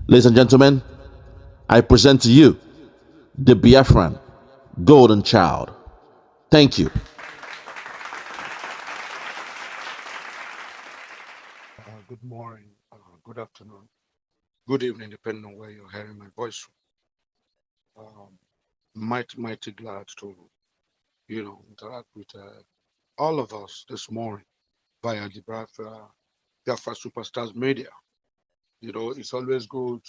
Ladies and gentlemen, I present to you the Biafran Golden Child. Thank you. Good morning, good afternoon, good evening, depending on where you're hearing my voice from. Mighty glad to, interact with all of us this morning via the Biafra Superstars Media. It's always good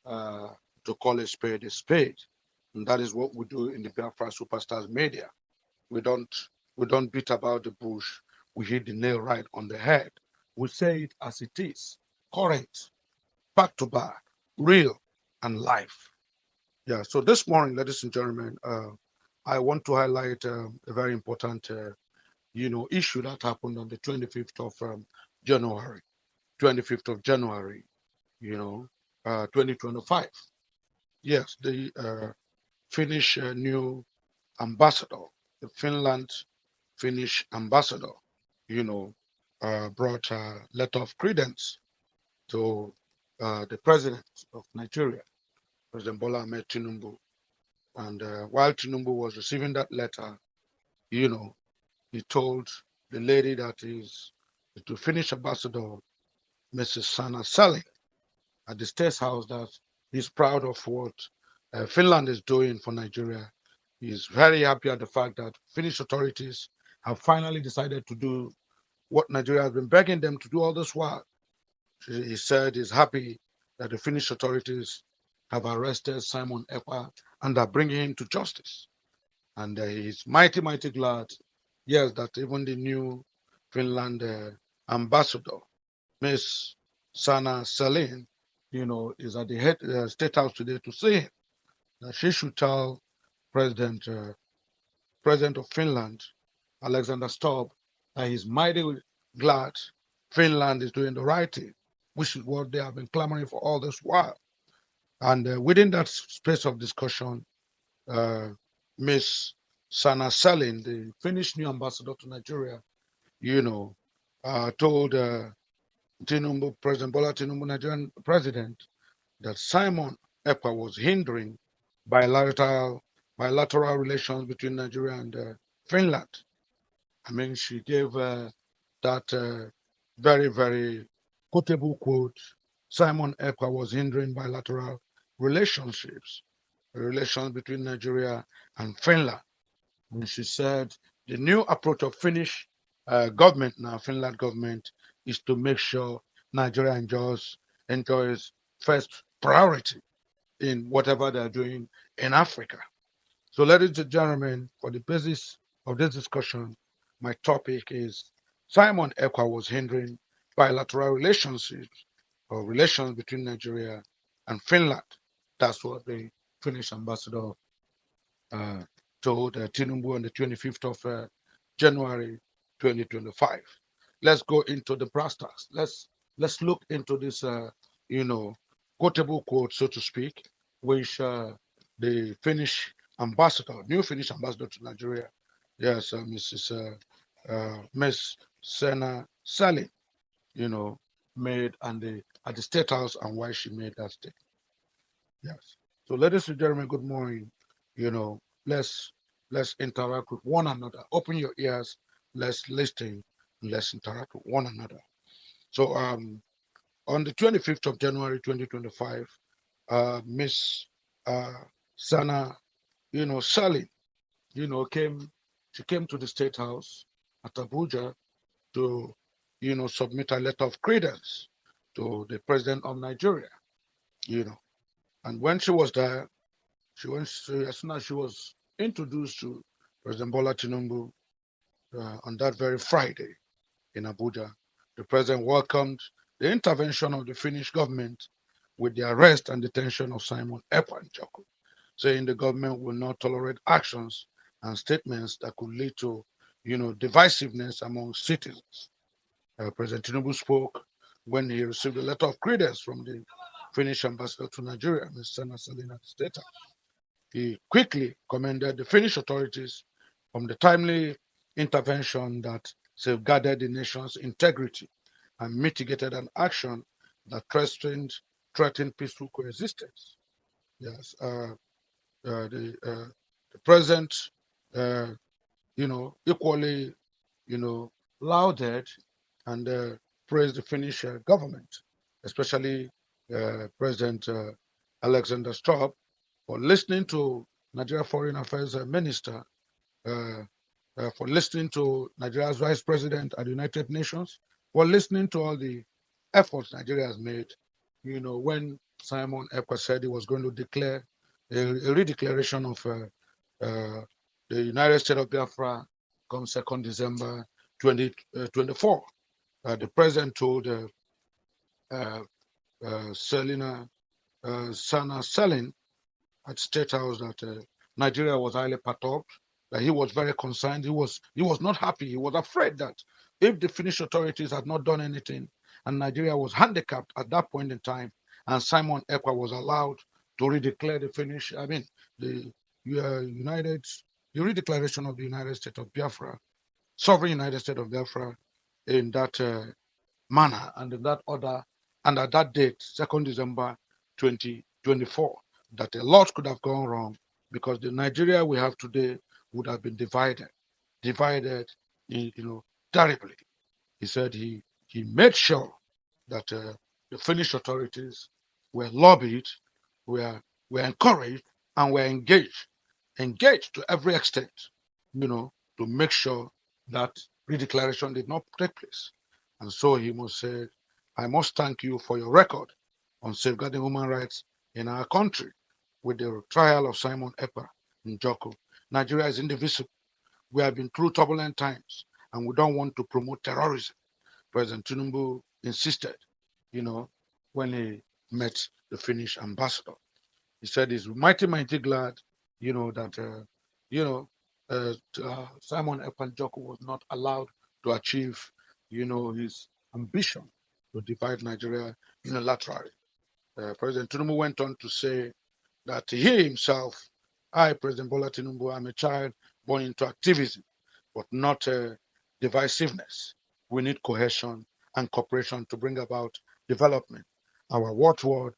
uh, to call a spade a spade, and that is what we do in the Biafra Superstars Media. We don't we don't beat about the bush. We hit the nail right on the head. We say it as it is, current, back to back, real, and live. Yeah. So this morning, ladies and gentlemen, I want to highlight a very important, issue that happened on the 25th of January, 25th of January, 2025. Yes, the Finnish new ambassador, the Finnish ambassador, brought a letter of credence to the president of Nigeria, President Bola Ahmed Tinubu. And while Tinubu was receiving that letter, you know, he told the lady that is to Finnish ambassador, Mrs. Sanna Selin, at the State House that he's proud of what Finland is doing for Nigeria. He's very happy at the fact that Finnish authorities have finally decided to do what Nigeria has been begging them to do all this while. He said he's happy that the Finnish authorities have arrested Simon Ekpa and are bringing him to justice. And he's mighty glad, yes, that even the new Finland ambassador, Miss Sanna Selin, is at the head state house today to say that she should tell President President of Finland, Alexander Stubb, that he's mighty glad Finland is doing the right thing, which is what they have been clamoring for all this while. And within that space of discussion, uh, Miss Sanna Selin, the Finnish new ambassador to Nigeria, told Tinubu, President Bola Tinubu, Nigerian president, that Simon Ekpa was hindering bilateral relations between Nigeria and Finland. I mean, she gave that very quotable quote. Simon Ekpa was hindering bilateral relationships, relations between Nigeria and Finland. And she said the new approach of Finnish government now, Finland government, is to make sure Nigeria enjoys first priority in whatever they're doing in Africa. So, ladies and gentlemen, for the basis of this discussion, my topic is Simon Ekpa was hindering bilateral relationships or relations between Nigeria and Finland. That's what the Finnish ambassador uh, told Tinubu on the 25th of January 2025. Let's go into the brass tacks. Let's look into this, you know, quotable quote, so to speak, which the Finnish ambassador, new Finnish ambassador to Nigeria, yes, Miss Sanna Selin, made at the State House and why she made that statement. Yes. So, ladies and gentlemen, good morning. You know, let's let's interact with one another. Open your ears. Let's listen. Let's interact with one another. So, on the 25th of January 2025, Miss uh, Sana, Selin, came. She came to the State House at Abuja to, submit a letter of credence to the president of Nigeria. You know, and when she was there, as soon as she was introduced to President Bola Tinubu on that very Friday in Abuja, the president welcomed the intervention of the Finnish government with the arrest and detention of Simon Ekpa, saying the government will not tolerate actions and statements that could lead to, divisiveness among citizens. President Tinubu spoke when he received a letter of credence from the Finnish ambassador to Nigeria, Ms. Sanna Selin at the State House. He quickly commended the Finnish authorities on the timely intervention that safeguarded the nation's integrity and mitigated an action that threatened threaten peaceful coexistence. Yes, the president, equally, lauded and praised the Finnish government, especially President Alexander Stubb, for listening to Nigeria Foreign Affairs Minister, for listening to Nigeria's Vice President at the United Nations, for listening to all the efforts Nigeria has made. When Simon Ekpa said he was going to declare a redeclaration of the United States of Biafra come 2nd December 2024. The president told Selina, Sanna Selin at State House that Nigeria was highly perturbed, that he was very concerned. He was not happy. He was afraid that if the Finnish authorities had not done anything and Nigeria was handicapped at that point in time, and Simon Ekpa was allowed to redeclare the Finnish, the redeclaration of the United States of Biafra, sovereign United States of Biafra, in that manner and in that order, and at that date, 2nd December 2024, that a lot could have gone wrong because the Nigeria we have today would have been divided terribly. He said he made sure that the Finnish authorities were lobbied, were encouraged, and were engaged to every extent, to make sure that redeclaration did not take place. And so he must say, I must thank you for your record on safeguarding human rights in our country with the trial of Simon Ekpa in Ojukwu. Nigeria is indivisible. We have been through turbulent times and we don't want to promote terrorism. President Tinubu insisted, when he met the Finnish ambassador. He said he's mighty glad, that, Simon Ekpa Ojukwu was not allowed to achieve, his ambition to divide Nigeria unilaterally. President Tinubu went on to say that he himself, I, President Bola Tinubu, I'm a child born into activism, but not divisiveness. We need cohesion and cooperation to bring about development. Our watchword,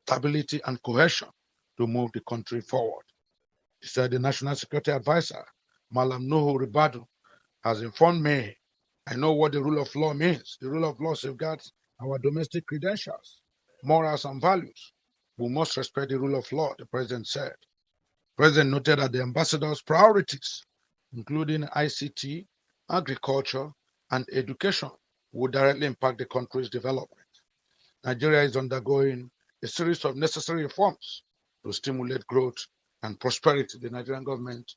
stability and cohesion to move the country forward. He said the National Security Advisor, Malam Nuhu Ribadu, has informed me. I know what the rule of law means. The rule of law safeguards our domestic credentials, morals, and values. We must respect the rule of law, the president said. The president noted that the ambassador's priorities, including ICT, agriculture, and education, would directly impact the country's development. Nigeria is undergoing a series of necessary reforms to stimulate growth and prosperity, the Nigerian government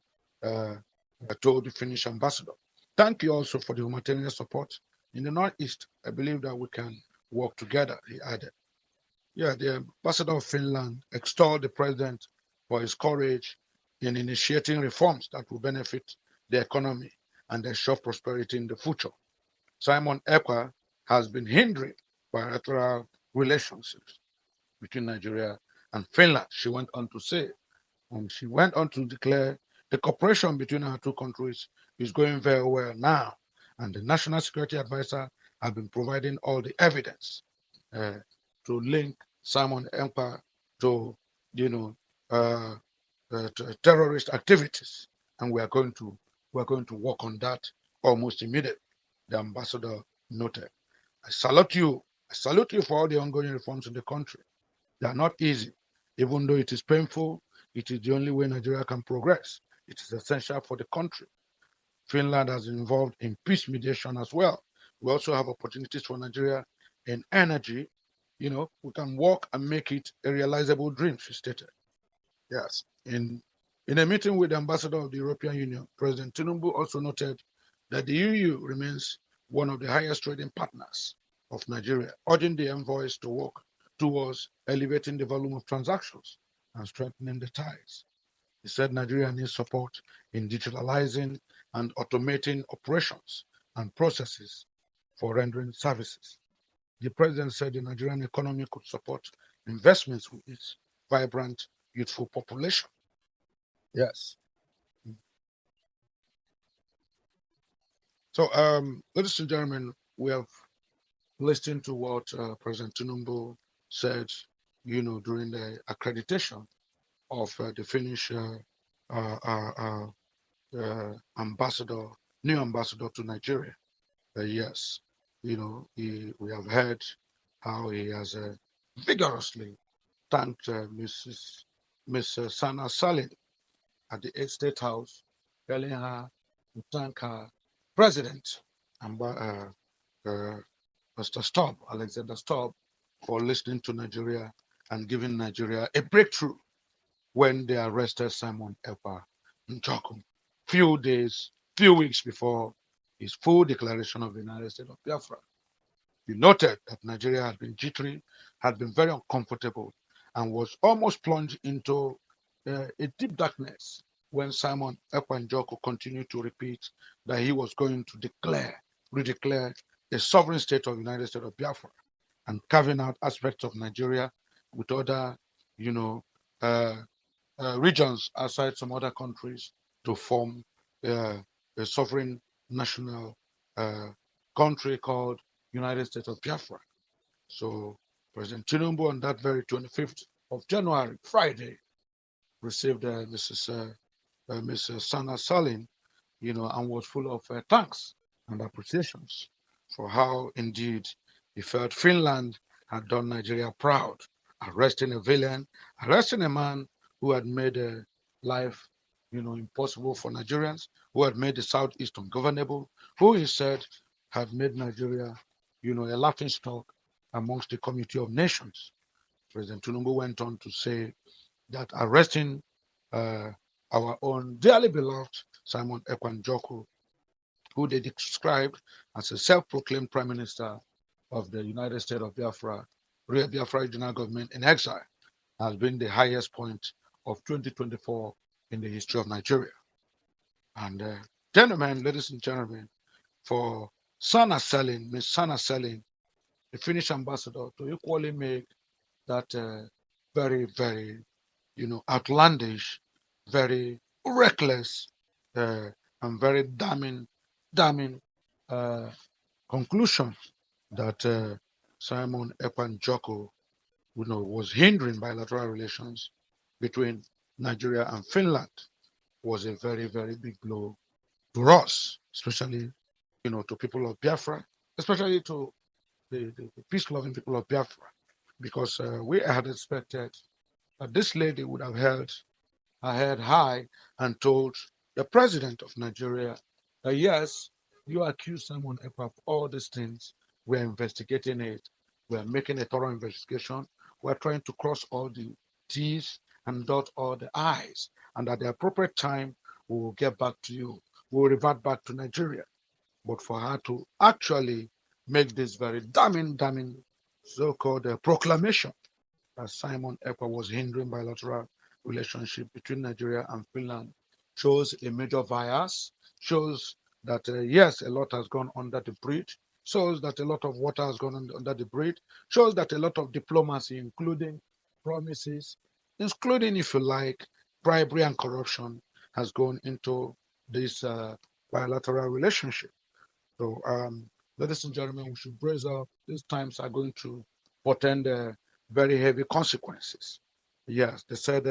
told the Finnish ambassador. Thank you also for the humanitarian support in the Northeast. I believe that we can work together, he added. Yeah, the ambassador of Finland extolled the president for his courage in initiating reforms that will benefit the economy and ensure prosperity in the future. Simon Ekpa has been hindering bilateral relationships between Nigeria and Finland, she went on to say. And she went on to declare the cooperation between our two countries is going very well now. And the National Security Advisor has been providing all the evidence to link Simon Ekpa to, to terrorist activities. And we are going to work on that almost immediately, the ambassador noted. I salute you. I salute you for all the ongoing reforms in the country. They are not easy. Even though it is painful, it is the only way Nigeria can progress. It is essential for the country. Finland has been involved in peace mediation as well. We also have opportunities for Nigeria in energy. We can work and make it a realizable dream, she stated. Yes. In a meeting with the ambassador of the European Union, President Tinubu also noted that the EU remains one of the highest trading partners of Nigeria, urging the envoys to work towards elevating the volume of transactions and strengthening the ties. He said Nigeria needs support in digitalizing and automating operations and processes for rendering services. The president said the Nigerian economy could support investments with its vibrant, youthful population. Yes. So, ladies and gentlemen, we have listened to what President Tinubu said during the accreditation of the Finnish ambassador, new ambassador to Nigeria. Yes, we have heard how he has vigorously thanked Miss Sanna Selin at the State House, telling her to thank her president, Mr. Stubb, Alexander Stubb, for listening to Nigeria and giving Nigeria a breakthrough when they arrested Simon Ekpa Njoku few weeks before his full declaration of the United States of Biafra. He noted that Nigeria had been jittery, had been very uncomfortable, and was almost plunged into a deep darkness when Simon Ekpa Njoku continued to repeat that he was going to redeclare a sovereign state of the United States of Biafra and carving out aspects of Nigeria with other, you know, uh, regions outside some other countries to form a sovereign national country called United States of Biafra. So President Tinubu on that very 25th of January, Friday, received Mrs. Sanna Selin, and was full of thanks and appreciations for how indeed he felt Finland had done Nigeria proud, arresting a villain, arresting a man who had made life, impossible for Nigerians, who had made the Southeast ungovernable, who he said had made Nigeria, a laughing stock amongst the community of nations. President Tinubu went on to say that arresting uh, our own dearly beloved Simon Ekpa Njoku, who they described as a self-proclaimed prime minister of the United States of Biafra, Real Biafra Regional Government in exile, has been the highest point of 2024 in the history of Nigeria. And gentlemen, ladies and gentlemen, for Sanna Selin, Miss Sanna Selin, the Finnish ambassador, to equally make that very, very, outlandish, very reckless, and very damning uh, conclusion that Simon Ekpa Njoku, was hindering bilateral relations between Nigeria and Finland was a very, very big blow to us, especially, to people of Biafra, especially to the peace-loving people of Biafra, because we had expected that this lady would have held her head high and told the president of Nigeria that yes, you accuse Simon Ekpa of all these things. We're investigating it. We're making a thorough investigation. We're trying to cross all the T's and dot all the I's. And at the appropriate time, we will get back to you. We will revert back to Nigeria. But for her to actually make this very damning so-called proclamation that Simon Ekpa was hindering bilateral relationship between Nigeria and Finland shows a major bias, shows that yes, a lot has gone under the bridge, shows that a lot of water has gone under the bridge, shows that a lot of diplomacy, including promises, including, if you like, bribery and corruption, has gone into this bilateral relationship. So, ladies and gentlemen, we should brace up. These times are going to portend very heavy consequences. Yes, they said,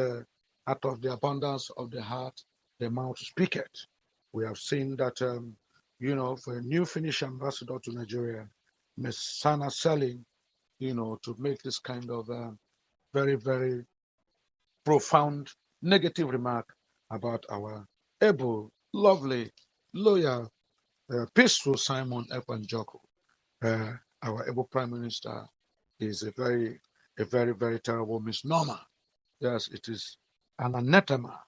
out of the abundance of the heart, the mouth speaketh. We have seen that, for a new Finnish ambassador to Nigeria, Ms. Sanna Selin, to make this kind of very, very profound negative remark about our able, lovely, loyal, peaceful Simon Ekpa Njoku, our able prime minister, is a very, very terrible misnomer. Yes, it is an anathema.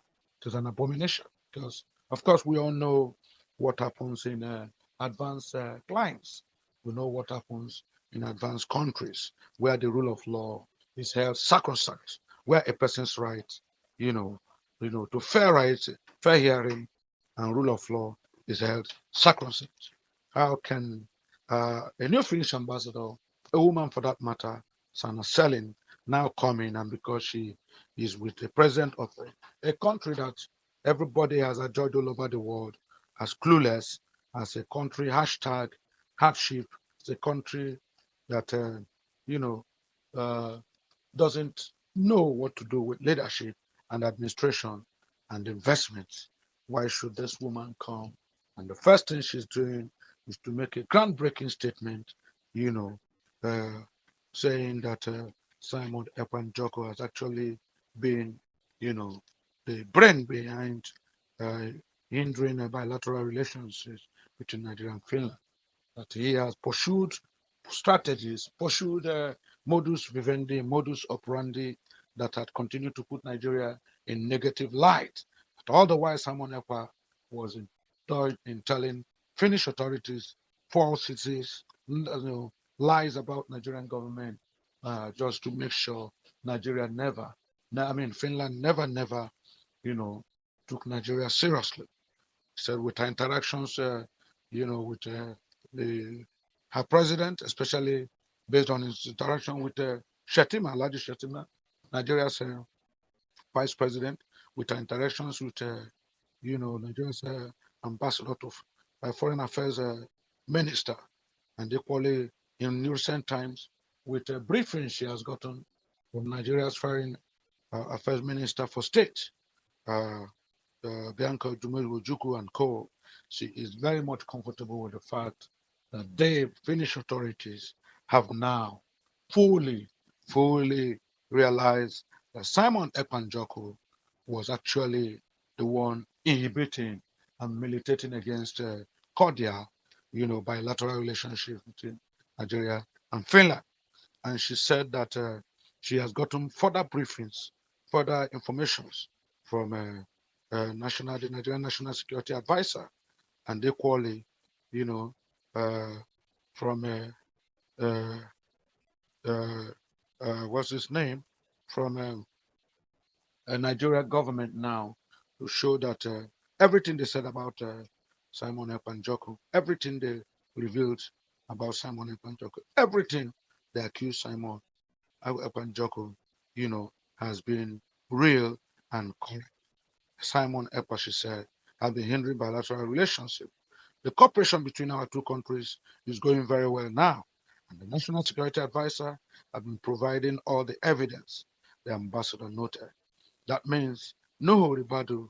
It is an abomination because, of course, we all know what happens in advanced climes. We know what happens in advanced countries where the rule of law is held sacrosanct, where a person's right, you know, to fair rights, fair hearing, and rule of law is held sacrosanct. How can a new Finnish ambassador, a woman for that matter, Sanna Selin, now come in, and because she is with the president of a country that everybody has adjudged all over the world as clueless, as a country hashtag hardship, it's a country that you know uh, doesn't know what to do with leadership and administration and investments. Why should this woman come? And the first thing she's doing is to make a groundbreaking statement, you know, uh, saying that Simon Ekpa has actually been, you know, the brain behind uh, hindering bilateral relationships between Nigeria and Finland. That he has pursued strategies, pursued modus vivendi, modus operandi that had continued to put Nigeria in negative light. But all the while, Simon Ekpa was in telling Finnish authorities falsities, lies about Nigerian government, just to make sure Nigeria Finland never, took Nigeria seriously. So with her interactions, with the her president, especially based on his interaction with Shetima, Alhaji Shetima, Nigeria's vice president, with her interactions with, Nigeria's ambassador to foreign affairs minister, and equally in recent times with a briefing she has gotten from Nigeria's foreign affairs minister for state. Uh, Bianca, Ojukwu, and co. She is very much comfortable with the fact that the Finnish authorities have now fully, fully realized that Simon Ekpa was actually the one inhibiting and militating against cordial, bilateral relationships between Nigeria and Finland. And she said that she has gotten further briefings, further informations from the Nigerian National Security Advisor, and equally, you know, uh, from uh, uh, what's his name, from a Nigeria government now, to show that everything they said about Simon Ekpa, everything they revealed about Simon Ekpa, everything they accused Simon Ekpa, has been real and correct. Simon Ekpa, she said, has been hindering bilateral relationship. The cooperation between our two countries is going very well now, and the National Security Advisor has been providing all the evidence, the ambassador noted. That means Nuhu Ribadu,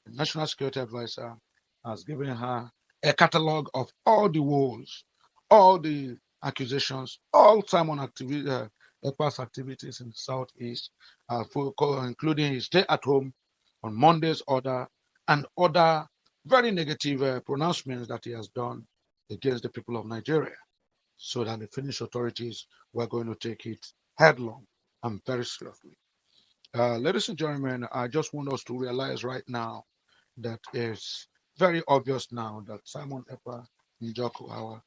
the National Security Advisor, has given her a catalog of all the woes, all the accusations, all Simon Ekpa's activities in the Southeast, including his stay at home on Monday's order and other very negative pronouncements that he has done against the people of Nigeria, so that the Finnish authorities were going to take it headlong and very seriously. Ladies and gentlemen, I just want us to realize right now that it's very obvious now that Simon Ekpa Njoku, our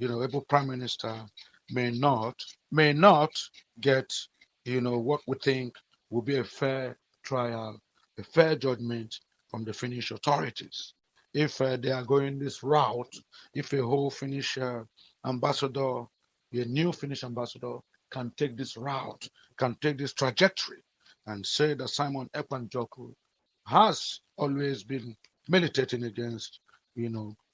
able prime minister, may not get what we think will be a fair trial, a fair judgment from the Finnish authorities. If they are going this route, if a whole Finnish ambassador, a new Finnish ambassador, can take this route, can take this trajectory, and say that Simon Ekpa Njoku has always been militating against,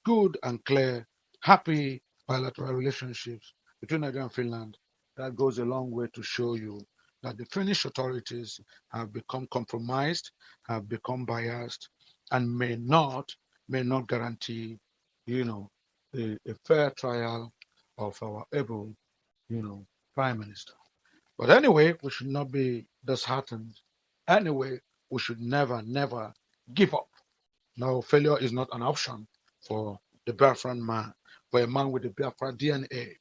good and clear, happy bilateral relationships between Nigeria and Finland, that goes a long way to show you that the Finnish authorities have become compromised, have become biased, and may not guarantee, a fair trial of our able, prime minister. But anyway, we should not be disheartened. Anyway, we should never give up. No, failure is not an option for the Biafran man, for a man with the Biafra DNA,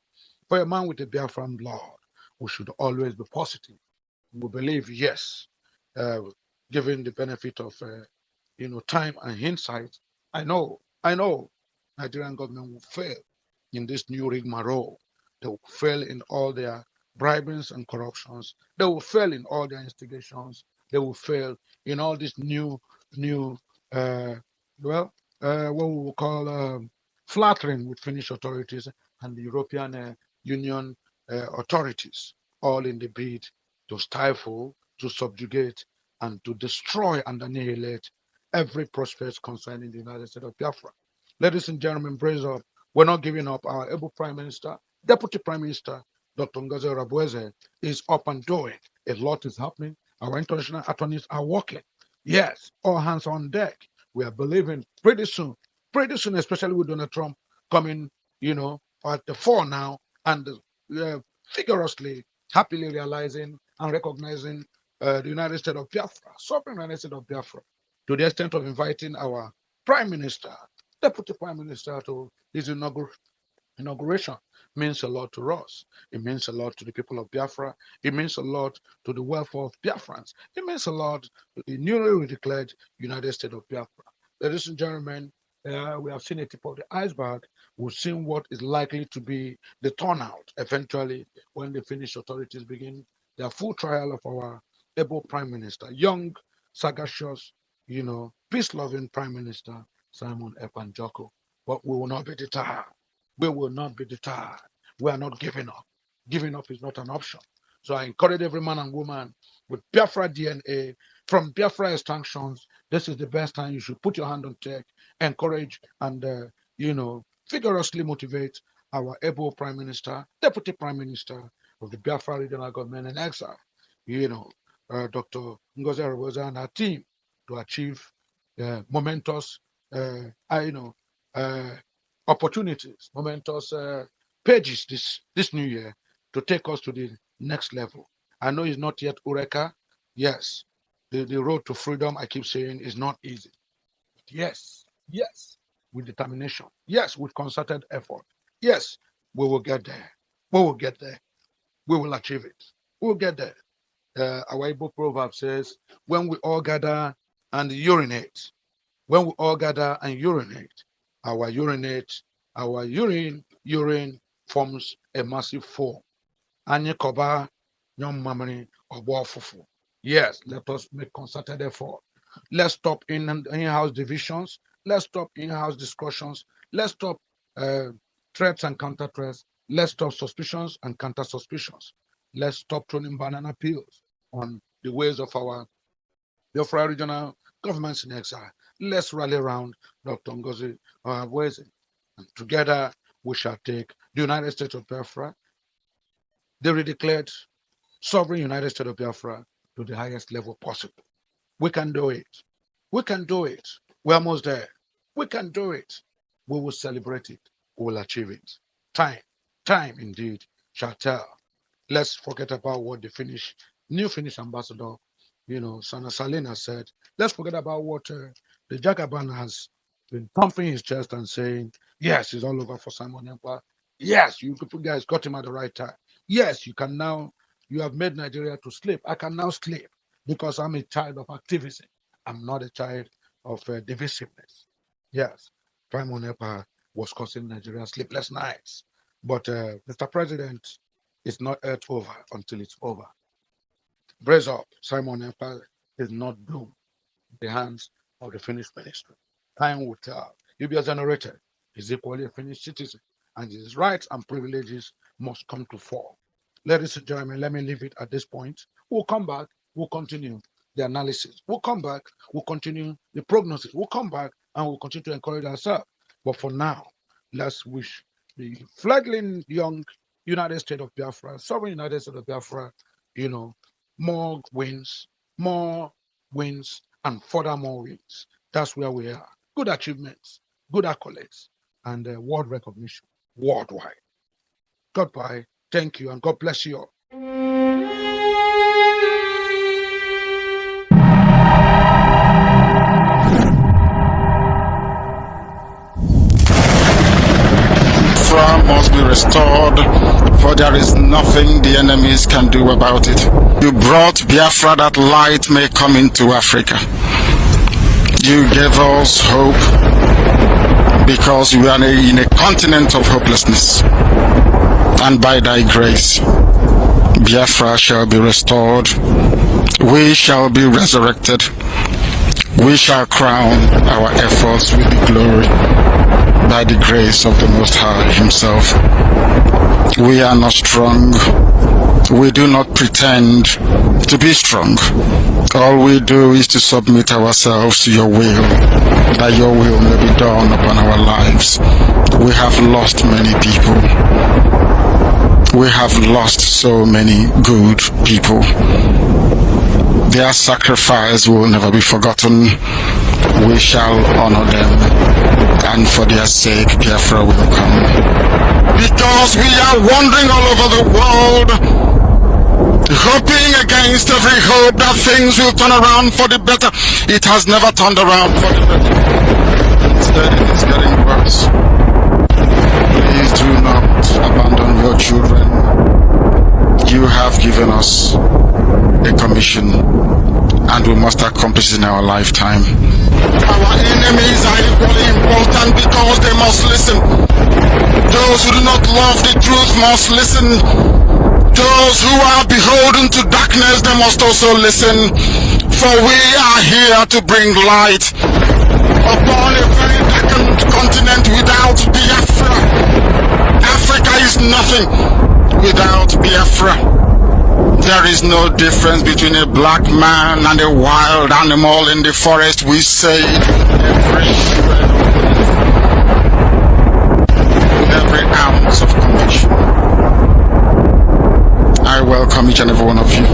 for a man with the Biafran blood. We should always be positive. We believe, yes, uh, given the benefit of time and hindsight, I know Nigerian government will fail in this new rigmarole. They will fail in all their bribings and corruptions. They will fail in all their instigations. They will fail in all these new, uh, what we will call flattering with Finnish authorities and the European Union authorities, all in the bid to stifle, to subjugate, and to destroy and annihilate every prospect concerning the United States of Biafra. Ladies and gentlemen, praise up. We're not giving up. Our able Prime Minister, Deputy Prime Minister, Dr. Ngozi Rabueze, is up and doing. A lot is happening. Our international attorneys are working. Yes, all hands on deck. We are believing pretty soon, especially with Donald Trump coming, at the fore now, and vigorously, happily realizing and recognizing the United States of Biafra, sovereign United States of Biafra, to the extent of inviting our Prime Minister, Deputy Prime Minister, to his inauguration. Means a lot to us. It means a lot to the people of Biafra. It means a lot to the welfare of Biafrans. It means a lot to the newly declared United States of Biafra. Ladies and gentlemen, we have seen a tip of the iceberg. We've seen what is likely to be the turnout eventually when the Finnish authorities begin their full trial of our able Prime Minister, young, sagacious, peace-loving Prime Minister Simon Ekpa Joko. But we will not be deterred. We will not be deterred. We are not giving up. Giving up is not an option. So I encourage every man and woman with Biafra DNA, from Biafra extinctions, this is the best time you should put your hand on tech, encourage and, vigorously motivate our able Prime Minister, Deputy Prime Minister of the Biafra Regional Government in exile, Dr. Ngozi Areboza and her team to achieve momentous, opportunities, momentous pages this new year to take us to the next level. I know it's not yet Eureka. Yes, the road to freedom, I keep saying, is not easy. But yes, with determination. Yes, with concerted effort. Yes, we will get there. We will get there. We will achieve it. We will get there. Our Igbo proverb says, when we all gather and urinate, when we all gather and urinate, our urine forms a massive form. Anye koba nyom mamani obo fufu. Yes, let us make concerted effort. Let's stop in-house divisions. Let's stop in-house discussions. Let's stop threats and counter-threats. Let's stop suspicions and counter-suspicions. Let's stop throwing banana peels on the ways of our Biafra regional governments in exile. Let's rally around Dr. Ngozi Areboza. And together we shall take the United States of Biafra, the redeclared sovereign United States of Biafra, to the highest level possible. We can do it. We can do it. We're almost there. We can do it. We will celebrate it. We will achieve it. Time indeed shall tell. Let's forget about what the new Finnish ambassador, Sanna Selin has said. Let's forget about what the Jagaban has been pumping his chest and saying, yes, it's all over for Simon Ekpa. Yes, you guys got him at the right time. Yes, you have made Nigeria to sleep. I can now sleep because I'm a child of activism. I'm not a child of divisiveness. Yes, Simon Ekpa was causing Nigeria sleepless nights. But Mr. President, it's not yet over until it's over. Brace up, Simon Ekpa is not doomed in the hands of the Finnish ministry. Time will tell. He'll be exonerated. He's equally a Finnish citizen, and his rights and privileges must come to fore. Ladies and gentlemen, let me leave it at this point. We'll come back. We'll continue the analysis. We'll come back. We'll continue the prognosis. We'll come back and we'll continue to encourage ourselves. But for now, let's wish the fledgling young United States of Biafra, sovereign United States of Biafra, more wins, and further more wins. That's where we are. Good achievements, good accolades, and world recognition worldwide. Goodbye. Thank you, and God bless you all. Biafra must be restored, for there is nothing the enemies can do about it. You brought Biafra that light may come into Africa. You gave us hope because we are in a continent of hopelessness. And by thy grace, Biafra shall be restored. We shall be resurrected. We shall crown our efforts with the glory by the grace of the Most High Himself. We are not strong. We do not pretend to be strong. All we do is to submit ourselves to your will, that your will may be done upon our lives. We have lost many people. we have lost so many good people. Their sacrifice will never be forgotten. We shall honor them, and for their sake, Biafra will come. Because we are wandering all over the world, hoping against every hope that things will turn around for the better. It has never turned around for the better. Instead, it is getting worse. Please do not abandon your children. You have given us a commission, and we must accomplish it in our lifetime. Our enemies are equally important because they must listen. Those who do not love the truth must listen. Those who are beholden to darkness, they must also listen. For we are here to bring light upon a very darkened continent without Biafra. Africa is nothing without Biafra. There is no difference between a black man and a wild animal in the forest. We say every shred, with every ounce of conviction. I welcome each and every one of you.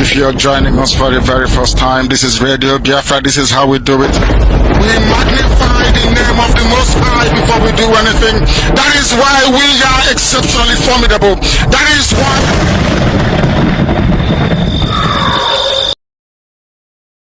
If you're joining us for the very first time, this is Radio Biafra. This is how we do it. We magnify the name of the Most High before we do anything. That is why we are exceptionally formidable. That is why